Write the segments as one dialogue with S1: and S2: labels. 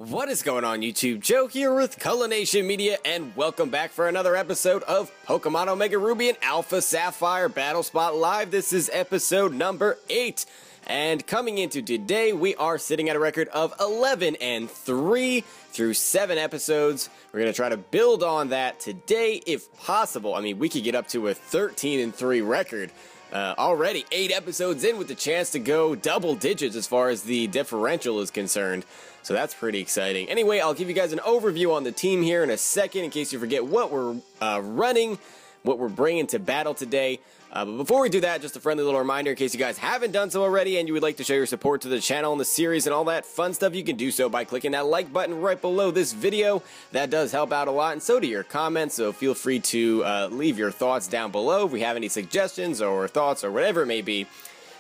S1: What is going on YouTube? Joe here with Culination Media, and welcome back for another episode of Pokemon Omega Ruby and Alpha Sapphire Battle Spot Live. This is episode number 8, and coming into today, we are sitting at a record of 11-3 through 7 episodes. We're going to try to build on that today if possible. I mean, we could get up to a 13-3 record. Already 8 episodes in with the chance to go double digits as far as the differential is concerned. So that's pretty exciting. Anyway, I'll give you guys an overview on the team here in a second in case you forget what we're running, what we're bringing to battle today. But before we do that, just a friendly little reminder in case you guys haven't done so already and you would like to show your support to the channel and the series and all that fun stuff, you can do so by clicking that like button right below this video. That does help out a lot, and so do your comments, so feel free to leave your thoughts down below if we have any suggestions or thoughts or whatever it may be.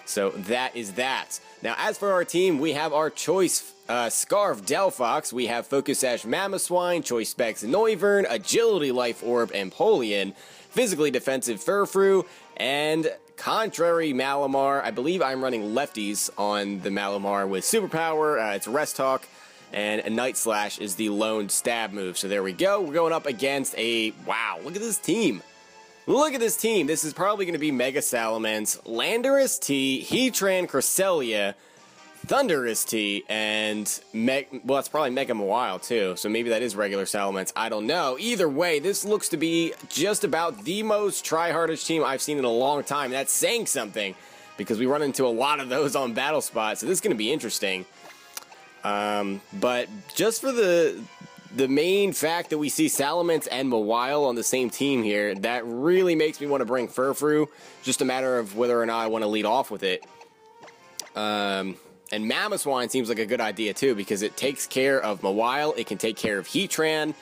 S1: So that is that. Now, as for our team, we have our choice Scarf Delphox, we have Focus Sash Mamoswine, Choice Specs Noivern, Agility Life Orb Empoleon, Physically Defensive Furfrou, and Contrary Malamar. I believe I'm running lefties on the Malamar with Superpower, it's Rest Talk, and a Night Slash is the lone stab move. So there we go, we're going up against a, wow, look at this team. Look at this team. This is probably going to be Mega Salamence, Landorus T, Heatran, Cresselia, Thundurus T, and well, that's probably Mega Mawile too, so maybe that is regular Salamence. I don't know. Either way, this looks to be just about the most try-hardest team I've seen in a long time. That's saying something, because we run into a lot of those on Battle Spot, so this is going to be interesting. But just for the main fact that we see Salamence and Mawile on the same team here, that really makes me want to bring Furfrou. Just a matter of whether or not I want to lead off with it. And Mamoswine seems like a good idea too, because it takes care of Mawile, it can take care of Heatran,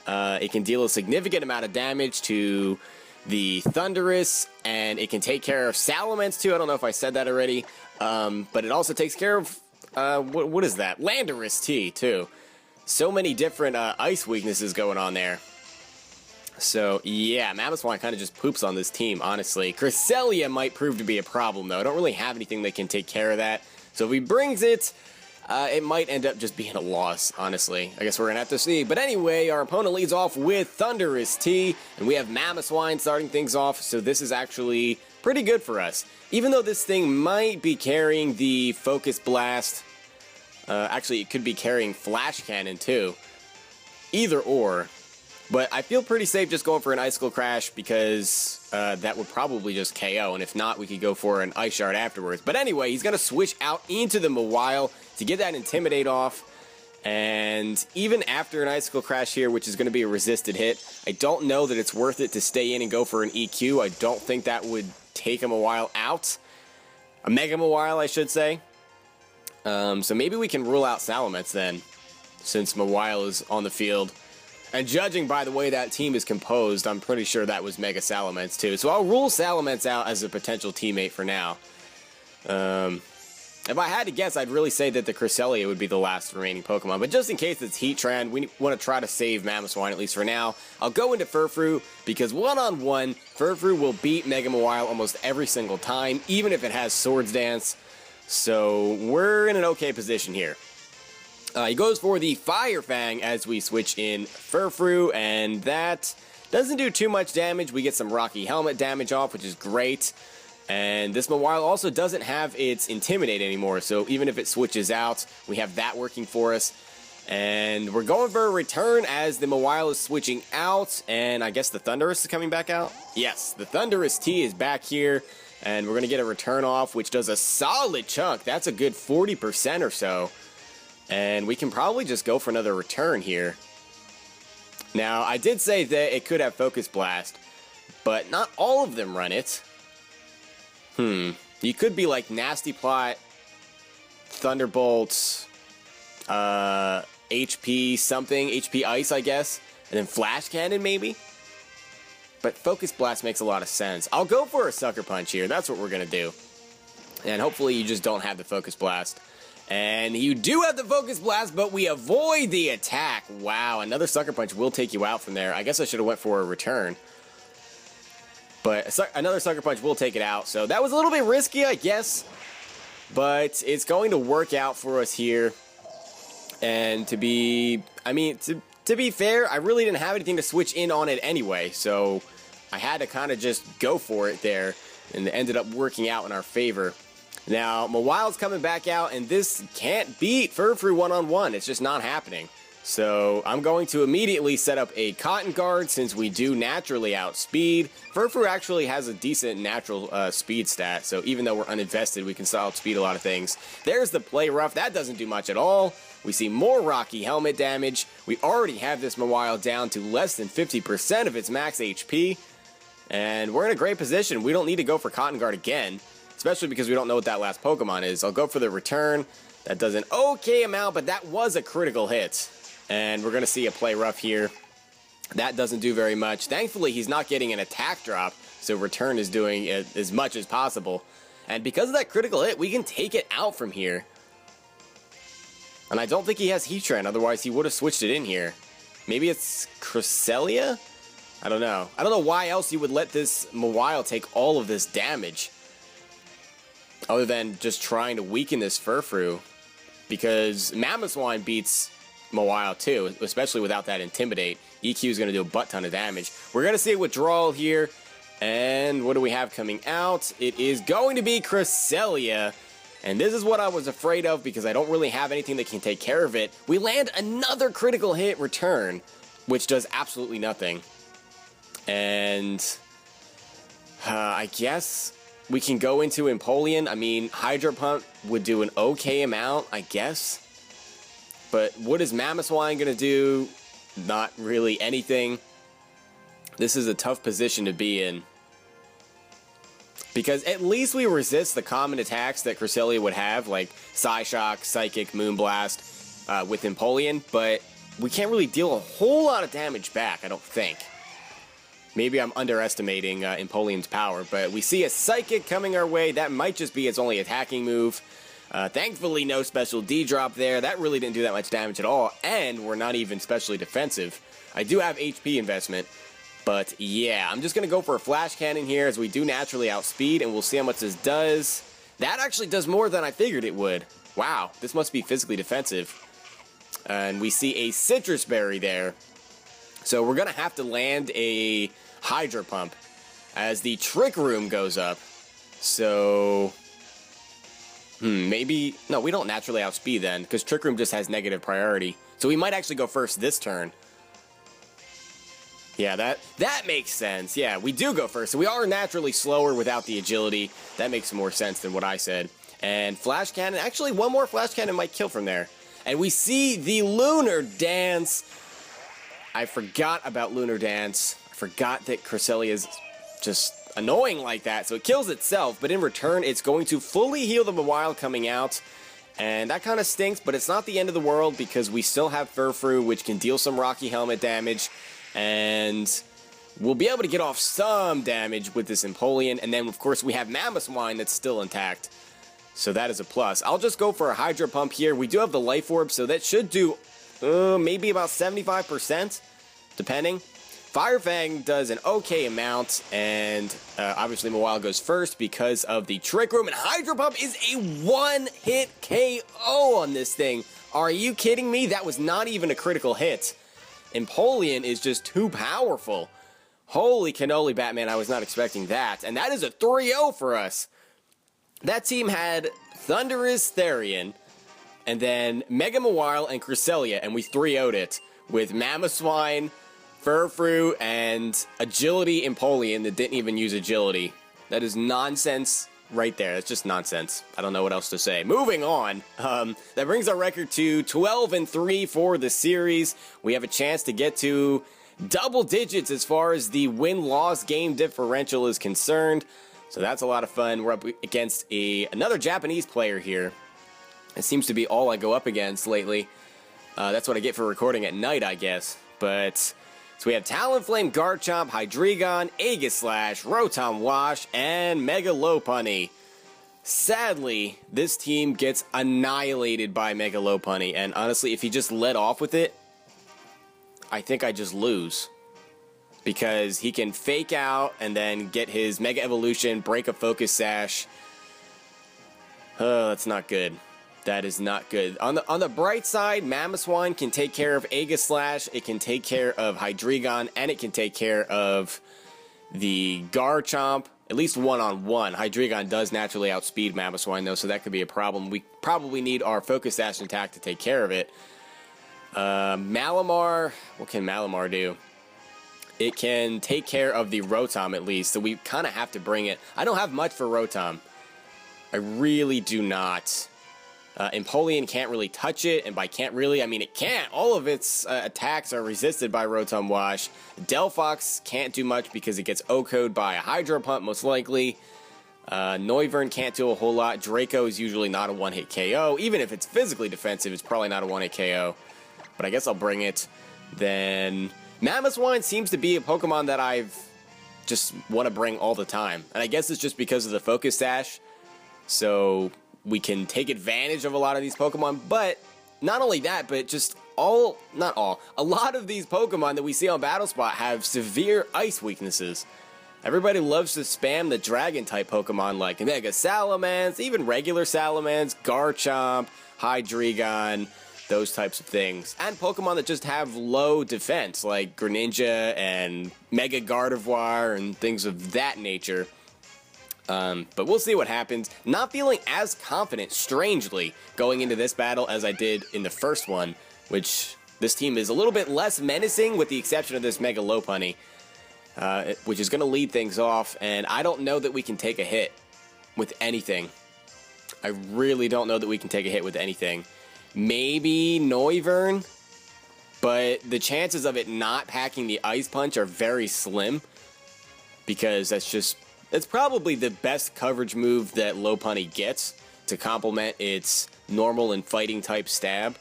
S1: it can deal a significant amount of damage to the Thundurus, and it can take care of Salamence too. I don't know if I said that already, but it also takes care of, what is that? Landorus T too. So many different ice weaknesses going on there. So yeah, Mamoswine kind of just poops on this team, honestly. Cresselia might prove to be a problem though. I don't really have anything that can take care of that. So if he brings it, it might end up just being a loss, honestly. I guess we're going to have to see. But anyway, our opponent leads off with Thundurus T, and we have Mamoswine starting things off, so this is actually pretty good for us. Even though this thing might be carrying the Focus Blast, actually it could be carrying Flash Cannon too. Either or. But I feel pretty safe just going for an Icicle Crash because that would probably just KO, and if not, we could go for an Ice Shard afterwards. But anyway, he's going to switch out into the Mawile to get that Intimidate off, and even after an Icicle Crash here, which is going to be a resisted hit, I don't know that it's worth it to stay in and go for an EQ. I don't think that would take a Mawile out. A Mega Mawile, I should say. So maybe we can rule out Salamence then, since Mawile is on the field. And judging by the way that team is composed, I'm pretty sure that was Mega Salamence too. So I'll rule Salamence out as a potential teammate for now. If I had to guess, I'd really say that the Cresselia would be the last remaining Pokemon. But just in case it's Heatran, we want to try to save Mamoswine, at least for now. I'll go into Furfrou, because one-on-one, Furfrou will beat Mega Mawile almost every single time, even if it has Swords Dance. So we're in an okay position here. He goes for the Fire Fang as we switch in Furfrou, and that doesn't do too much damage. We get some Rocky Helmet damage off, which is great. And this Mawile also doesn't have its Intimidate anymore, so even if it switches out, we have that working for us. And we're going for a return as the Mawile is switching out, and I guess the Thundurus is coming back out? Yes, the Thundurus T is back here, and we're going to get a return off, which does a solid chunk. That's a good 40% or so. And we can probably just go for another return here. Now, I did say that it could have Focus Blast, but not all of them run it. You could be like Nasty Plot, Thunderbolt, HP something, HP Ice, I guess, and then Flash Cannon maybe? But Focus Blast makes a lot of sense. I'll go for a Sucker Punch here. That's what we're going to do. And hopefully you just don't have the Focus Blast. And you do have the Focus Blast, but we avoid the attack. Wow, another Sucker Punch will take you out from there. I guess I should have went for a return. But another Sucker Punch will take it out. So that was a little bit risky, I guess. But it's going to work out for us here. And to be fair, I really didn't have anything to switch in on it anyway, so I had to kind of just go for it there, and it ended up working out in our favor. Now, Mawile's coming back out, and this can't beat Furfrou one-on-one. It's just not happening. So I'm going to immediately set up a Cotton Guard since we do naturally outspeed. Furfrou actually has a decent natural speed stat, so even though we're uninvested, we can still outspeed a lot of things. There's the Play Rough. That doesn't do much at all. We see more Rocky Helmet damage. We already have this Mawile down to less than 50% of its max HP. And we're in a great position. We don't need to go for Cotton Guard again, especially because we don't know what that last Pokemon is. I'll go for the return. That does an okay amount, but that was a critical hit. And we're going to see a Play Rough here. That doesn't do very much. Thankfully, he's not getting an attack drop, so return is doing as much as possible. And because of that critical hit, we can take it out from here. And I don't think he has Heatran, otherwise he would have switched it in here. Maybe it's Cresselia? I don't know. I don't know why else you would let this Mawile take all of this damage. Other than just trying to weaken this Furfrou. Because Mamoswine beats Mawile too, especially without that Intimidate. EQ is going to do a butt ton of damage. We're going to see a withdrawal here. And what do we have coming out? It is going to be Cresselia. And this is what I was afraid of because I don't really have anything that can take care of it. We land another critical hit return, which does absolutely nothing. And I guess we can go into Empoleon. I mean, Hydro Pump would do an okay amount, I guess. But what is Mamoswine going to do? Not really anything. This is a tough position to be in. Because at least we resist the common attacks that Cresselia would have, like Psyshock, Psychic, Moonblast with Empoleon, but we can't really deal a whole lot of damage back, I don't think. Maybe I'm underestimating Empoleon's power, but we see a Psychic coming our way. That might just be its only attacking move. Thankfully, no special D-drop there. That really didn't do that much damage at all, and we're not even specially defensive. I do have HP investment. But yeah, I'm just going to go for a Flash Cannon here as we do naturally outspeed, and we'll see how much this does. That actually does more than I figured it would. Wow, this must be physically defensive. And we see a Citrus Berry there. So we're going to have to land a Hydro Pump as the Trick Room goes up. So maybe... No, we don't naturally outspeed then, because Trick Room just has negative priority. So we might actually go first this turn. Yeah, that makes sense. Yeah, we do go first. So we are naturally slower without the agility. That makes more sense than what I said. And Flash Cannon, actually one more Flash Cannon might kill from there. And we see the Lunar Dance. I forgot about Lunar Dance. I forgot that Cresselia is just annoying like that. So it kills itself, but in return, it's going to fully heal the Mawile coming out. And that kind of stinks, but it's not the end of the world because we still have Furfrou, which can deal some Rocky Helmet damage. And we'll be able to get off some damage with this Empoleon. And then, of course, we have Mamoswine that's still intact. So that is a plus. I'll just go for a Hydro Pump here. We do have the Life Orb, so that should do maybe about 75%, depending. Fire Fang does an okay amount. And obviously, Mawile goes first because of the Trick Room. And Hydro Pump is a one-hit KO on this thing. Are you kidding me? That was not even a critical hit. Empoleon is just too powerful. Holy cannoli, Batman, I was not expecting that. And that is a 3-0 for us. That team had Thundurus Therian, and then Mega Mawile and Cresselia, and we 3-0'd it with Mamoswine, Furfrou, and Agility Empoleon that didn't even use Agility. That is nonsense right there. That's just nonsense. I don't know what else to say. Moving on. That brings our record to 12-3 for the series. We have a chance to get to double digits as far as the win-loss game differential is concerned. So that's a lot of fun. We're up against another Japanese player here. It seems to be all I go up against lately. That's what I get for recording at night, I guess. But so we have Talonflame, Garchomp, Hydreigon, Aegislash, Rotom Wash, and Mega Lopunny. Sadly, this team gets annihilated by Mega Lopunny, and honestly, if he just let off with it, I think I just lose. Because he can fake out and then get his Mega Evolution, break a Focus Sash. Oh, that's not good. That is not good. On the bright side, Mamoswine can take care of Aegislash, it can take care of Hydreigon, and it can take care of the Garchomp, at least one-on-one. Hydreigon does naturally outspeed Mamoswine, though, so that could be a problem. We probably need our Focus Sash intact to take care of it. Malamar, what can Malamar do? It can take care of the Rotom, at least, so we kind of have to bring it. I don't have much for Rotom. I really do not. Empoleon can't really touch it, and by can't really, I mean it can't. All of its attacks are resisted by Rotom Wash. Delphox can't do much because it gets OHKO'd by a Hydro Pump, most likely. Noivern can't do a whole lot. Draco is usually not a one-hit KO. Even if it's physically defensive, it's probably not a one-hit KO. But I guess I'll bring it. Then Mamoswine seems to be a Pokemon that I've just want to bring all the time. And I guess it's just because of the Focus Sash. So we can take advantage of a lot of these Pokemon, but not only that, but just a lot of these Pokemon that we see on BattleSpot have severe ice weaknesses. Everybody loves to spam the Dragon-type Pokemon like Mega Salamence, even regular Salamence, Garchomp, Hydreigon, those types of things. And Pokemon that just have low defense, like Greninja and Mega Gardevoir and things of that nature. But we'll see what happens. Not feeling as confident, strangely, going into this battle as I did in the first one, which this team is a little bit less menacing with the exception of this Mega Lopunny, which is going to lead things off, and I don't know that we can take a hit with anything. I really don't know that we can take a hit with anything. Maybe Noivern, but the chances of it not packing the Ice Punch are very slim, because it's probably the best coverage move that Lopunny gets to complement its normal and fighting type stab.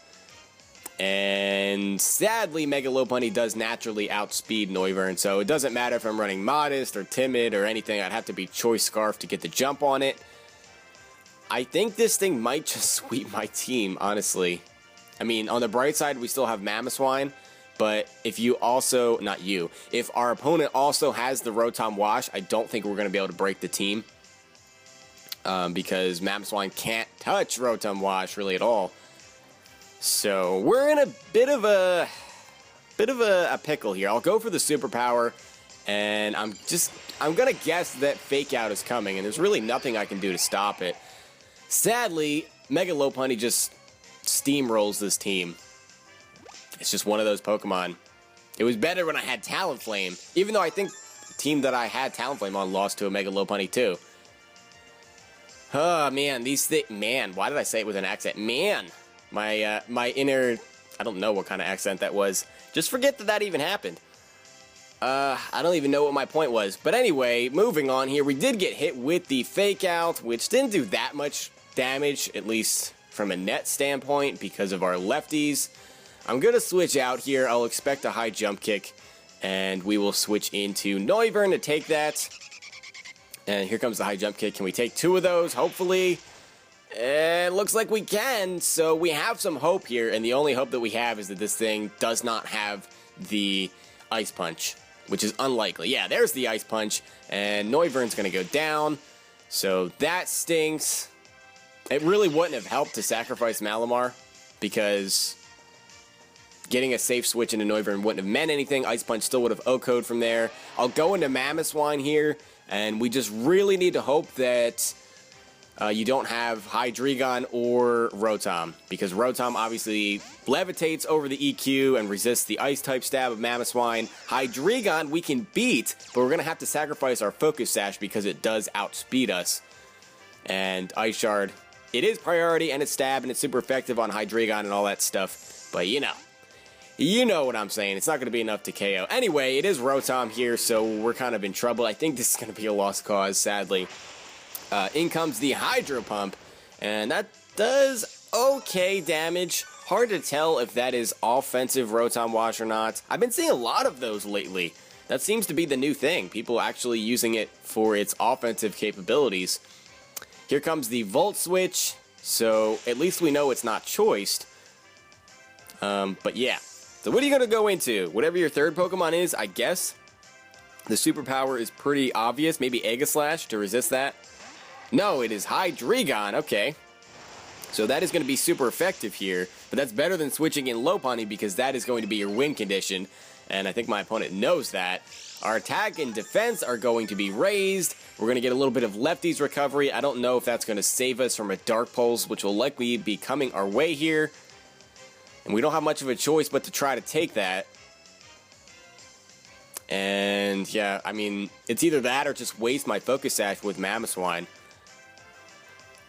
S1: And sadly, Mega Lopunny does naturally outspeed Noivern, so it doesn't matter if I'm running Modest or Timid or anything. I'd have to be Choice Scarf to get the jump on it. I think this thing might just sweep my team, honestly. I mean, on the bright side, we still have Mamoswine. But if if our opponent also has the Rotom Wash, I don't think we're going to be able to break the team. Because Mamoswine can't touch Rotom Wash really at all. So we're in a bit of a pickle here. I'll go for the superpower, and I'm going to guess that Fake Out is coming, and there's really nothing I can do to stop it. Sadly, Mega Lopunny just steamrolls this team. It's just one of those Pokemon. It was better when I had Talonflame, even though I think the team that I had Talonflame on lost to a Mega Lopunny too. Oh man, why did I say it with an accent? Man, my inner, I don't know what kind of accent that was. Just forget that even happened. I don't even know what my point was. But anyway, moving on here, we did get hit with the Fake Out, which didn't do that much damage, at least from a net standpoint, because of our lefties. I'm going to switch out here. I'll expect a high jump kick, and we will switch into Noivern to take that. And here comes the high jump kick. Can we take two of those? Hopefully. It looks like we can, so we have some hope here, and the only hope that we have is that this thing does not have the Ice Punch, which is unlikely. Yeah, there's the Ice Punch, and Noivern's going to go down, so that stinks. It really wouldn't have helped to sacrifice Malamar, because getting a safe switch into Noivern wouldn't have meant anything. Ice Punch still would have OHKO'd from there. I'll go into Mamoswine here, and we just really need to hope that you don't have Hydreigon or Rotom, because Rotom obviously levitates over the EQ and resists the Ice-type stab of Mamoswine. Hydreigon we can beat, but we're going to have to sacrifice our Focus Sash because it does outspeed us. And Ice Shard, it is priority, and it's stab, and it's super effective on Hydreigon and all that stuff, but you know what I'm saying. It's not going to be enough to KO. Anyway, it is Rotom here, so we're kind of in trouble. I think this is going to be a lost cause, sadly. In comes the Hydro Pump, and that does okay damage. Hard to tell if that is offensive Rotom Wash or not. I've been seeing a lot of those lately. That seems to be the new thing. People actually using it for its offensive capabilities. Here comes the Volt Switch, so at least we know it's not choiced. But yeah. So what are you going to go into? Whatever your third Pokemon is, I guess. The superpower is pretty obvious. Maybe Aegislash to resist that. No, it is Hydreigon. Okay. So that is going to be super effective here, but that's better than switching in Lopunny because that is going to be your win condition, and I think my opponent knows that. Our attack and defense are going to be raised. We're going to get a little bit of Lefty's recovery. I don't know if that's going to save us from a Dark Pulse, which will likely be coming our way here. And we don't have much of a choice but to try to take that. And yeah, I mean, it's either that or just waste my Focus Sash with Mamoswine.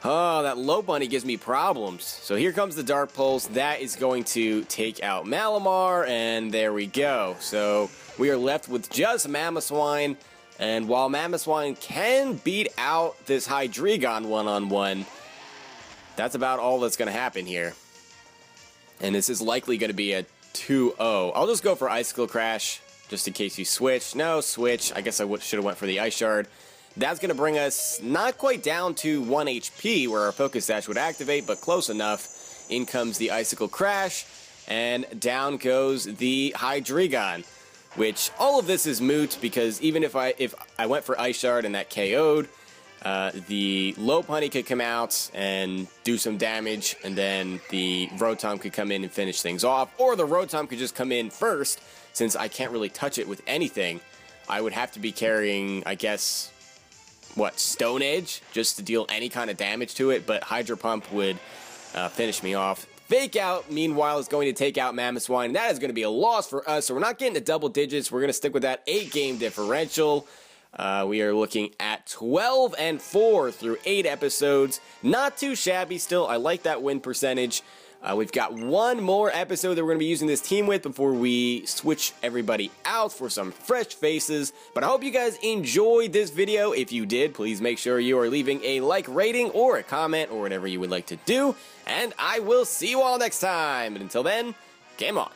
S1: Oh, that Lopunny gives me problems. So here comes the Dark Pulse. That is going to take out Malamar, and there we go. So we are left with just Mamoswine, and while Mamoswine can beat out this Hydreigon one-on-one, that's about all that's going to happen here. And this is likely going to be a 2-0. I'll just go for Icicle Crash, just in case you switch. No, switch. I guess I should have went for the Ice Shard. That's going to bring us not quite down to 1 HP, where our Focus Sash would activate, but close enough. In comes the Icicle Crash, and down goes the Hydreigon. Which, all of this is moot, because even if I went for Ice Shard and that KO'd, the Lopunny could come out and do some damage, and then the Rotom could come in and finish things off, or the Rotom could just come in first, since I can't really touch it with anything. I would have to be carrying, I guess, what, Stone Edge, just to deal any kind of damage to it, but Hydro Pump would finish me off. Fake Out, meanwhile, is going to take out Mamoswine, and that is going to be a loss for us, so we're not getting to double digits. We're going to stick with that 8-game differential. We are looking at 12-4 through 8 episodes. Not too shabby still. I like that win percentage. We've got one more episode that we're going to be using this team with before we switch everybody out for some fresh faces. But I hope you guys enjoyed this video. If you did, please make sure you are leaving a like rating or a comment or whatever you would like to do. And I will see you all next time. But until then, game on.